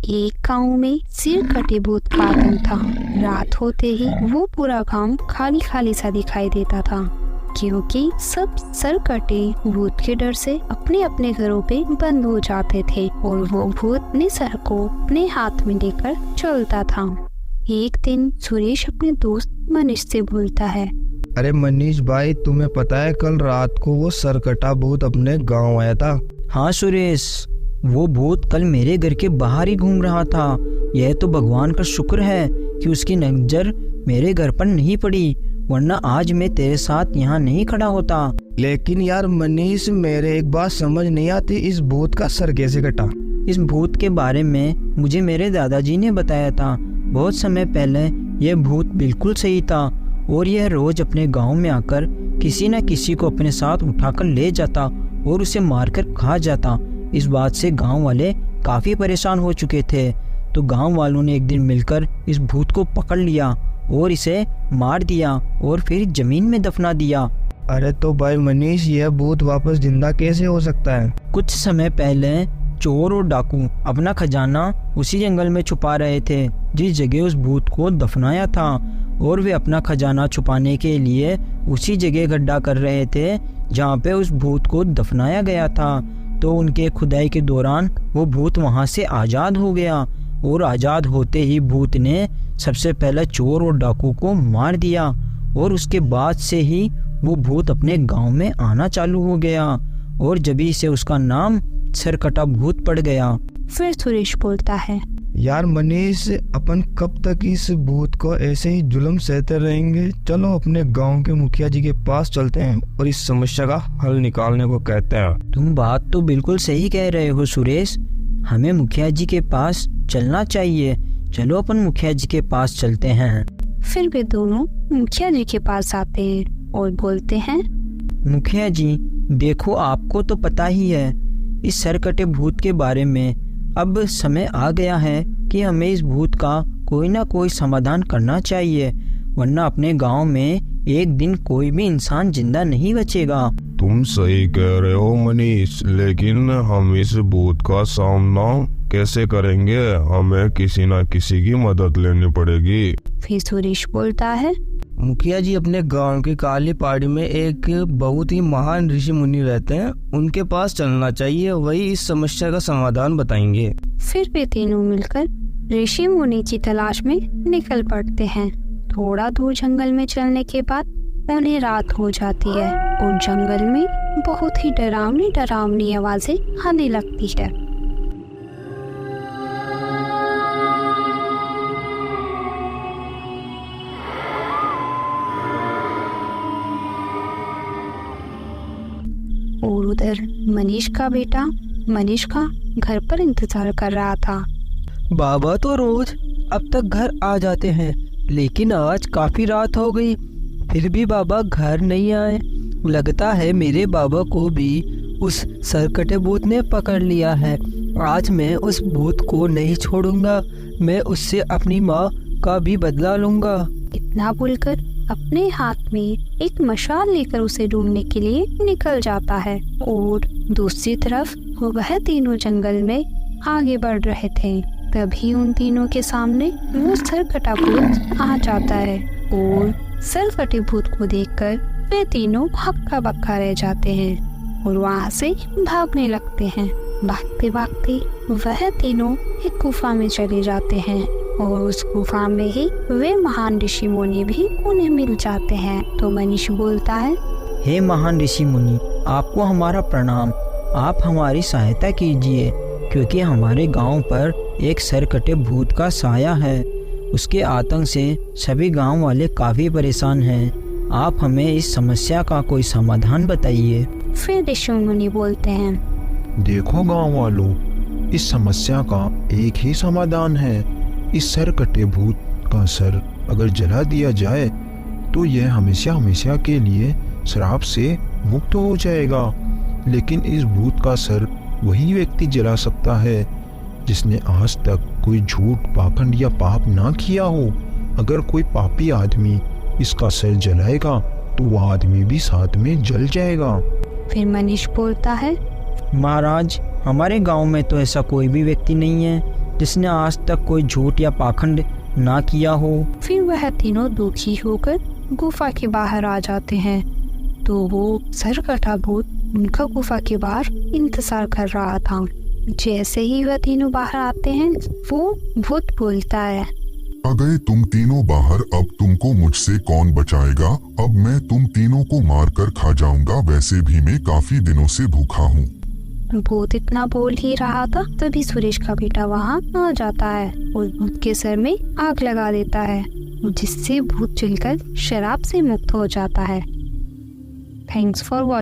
एक गांव में सिर कटे भूत का आतंक था। रात होते ही वो पूरा गांव खाली खाली सा दिखाई देता था, क्योंकि सब सर कटे भूत के डर से अपने अपने घरों पे बंद हो जाते थे और वो भूत अपने सर को अपने हाथ में लेकर चलता था। एक दिन सुरेश अपने दोस्त मनीष से बोलता है, अरे मनीष भाई, तुम्हें पता है कल रात को वो सरकटा भूत अपने गांव आया था। हाँ सुरेश, वो भूत कल मेरे घर के बाहर ही घूम रहा था। यह तो भगवान का शुक्र है कि उसकी नजर मेरे घर पर नहीं पड़ी, वरना आज मैं तेरे साथ यहाँ नहीं खड़ा होता। लेकिन यार मनीष, मेरे एक बात समझ नहीं आती, इस भूत का सर कैसे कटा? इस भूत के बारे में मुझे मेरे दादाजी ने बताया था। बहुत समय पहले यह भूत बिल्कुल सही था और यह रोज अपने गांव में आकर किसी न किसी को अपने साथ उठाकर ले जाता और उसे मारकर खा जाता। इस बात से गांव वाले काफी परेशान हो चुके थे, तो गांव वालों ने एक दिन मिलकर इस भूत को पकड़ लिया और इसे मार दिया और फिर जमीन में दफना दिया। अरे तो भाई मनीष, यह भूत वापस जिंदा कैसे हो सकता है? कुछ समय पहले चोर और डाकू अपना खजाना उसी जंगल में छुपा रहे थे जिस जगह उस भूत को दफनाया था, और वे अपना खजाना छुपाने के लिए उसी जगह गड्ढा कर रहे थे जहाँ पे उस भूत को दफनाया गया था। तो उनके खुदाई के दौरान वो भूत वहाँ से आज़ाद हो गया और आज़ाद होते ही भूत ने सबसे पहले चोर और डाकू को मार दिया और उसके बाद से ही वो भूत अपने गांव में आना चालू हो गया और जभी से उसका नाम सरकटा भूत पड़ गया। फिर सुरेश बोलता है, यार मनीष, अपन कब तक इस भूत को ऐसे ही जुल्म सहते रहेंगे? चलो अपने गांव के मुखिया जी के पास चलते हैं और इस समस्या का हल निकालने को कहते हैं। तुम बात तो बिल्कुल सही कह रहे हो सुरेश, हमें मुखिया जी के पास चलना चाहिए। चलो अपन मुखिया जी के पास चलते हैं। फिर वे दोनों मुखिया जी के पास आते हैं और बोलते हैं, मुखिया जी देखो, आपको तो पता ही है इस सरकटे भूत के बारे में। अब समय आ गया है कि हमें इस भूत का कोई ना कोई समाधान करना चाहिए, वरना अपने गांव में एक दिन कोई भी इंसान जिंदा नहीं बचेगा। तुम सही कह रहे हो मनीष, लेकिन हम इस भूत का सामना कैसे करेंगे? हमें किसी न किसी की मदद लेनी पड़ेगी। फिर सुरेश बोलता है, मुखिया जी, अपने गांव की काली पहाड़ी में एक बहुत ही महान ऋषि मुनि रहते हैं, उनके पास चलना चाहिए, वही इस समस्या का समाधान बताएंगे। फिर वे तीनों मिलकर ऋषि मुनि की तलाश में निकल पड़ते हैं। थोड़ा दूर जंगल में चलने के बाद उन्हें रात हो जाती है और जंगल में बहुत ही डरावनी डरावनी आवाजें आने लगती है। और उधर मनीष का बेटा मनीष घर पर इंतजार कर रहा था। बाबा तो रोज अब तक घर आ जाते हैं, लेकिन आज काफी रात हो गई, फिर भी बाबा घर नहीं आए। लगता है मेरे बाबा को भी उस सरकटे भूत ने पकड़ लिया है। आज मैं उस भूत को नहीं छोड़ूंगा, मैं उससे अपनी माँ का भी बदला लूंगा। इतना बोलकर अपने हाथ में एक मशाल लेकर उसे ढूंढने के लिए निकल जाता है और दूसरी तरफ वह तीनों जंगल में आगे बढ़ रहे थे। तभी उन तीनों के सामने वो सरकटा भूत आ जाता है और सरकटे भूत को देखकर वे तीनों हक्का बक्का रह जाते हैं और वहाँ से भागने लगते हैं। भागते भागते वह तीनों एक गुफा में चले जाते हैं और उस गुफा में ही वे महान ऋषि मुनि भी उन्हें मिल जाते हैं। तो मनीष बोलता है, हे महान ऋषि मुनि, आपको हमारा प्रणाम। आप हमारी सहायता कीजिए, क्योंकि हमारे गांव पर एक सरकटे भूत का साया है। उसके आतंक से सभी गांव वाले काफी परेशान हैं। आप हमें इस समस्या का कोई समाधान बताइए। फिर ऋषि मुनि बोलते हैं, देखो गांव वालों, इस समस्या का एक ही समाधान है। इस सरकटे भूत का सर अगर जला दिया जाए तो यह हमेशा हमेशा के लिए श्राप से मुक्त हो जाएगा। लेकिन इस भूत का सर वही व्यक्ति जला सकता है जिसने आज तक कोई झूठ, पाखंड या पाप ना किया हो। अगर कोई पापी आदमी इसका सर जलाएगा तो वह आदमी भी साथ में जल जाएगा। फिर मनीष बोलता है, महाराज, हमारे गांव में तो ऐसा कोई भी व्यक्ति नहीं है जिसने आज तक कोई झूठ या पाखंड ना किया हो। फिर वह तीनों दुखी होकर गुफा के बाहर आ जाते हैं। तो वो सरकटा भूत उनका गुफा के बाहर इंतजार कर रहा था। जैसे ही वह तीनों बाहर आते हैं, वो भूत बोलता है, आ गए तुम तीनों बाहर, अब तुमको मुझसे कौन बचाएगा। अब मैं तुम तीनों को मार कर खा जाऊंगा, वैसे भी मैं काफी दिनों से भूखा हूँ। भूत इतना बोल ही रहा था, तभी सुरेश का बेटा वहाँ आ जाता है और भूत के सर में आग लगा देता है, जिससे भूत जलकर शराब से मुक्त हो जाता है। Thanks for watching.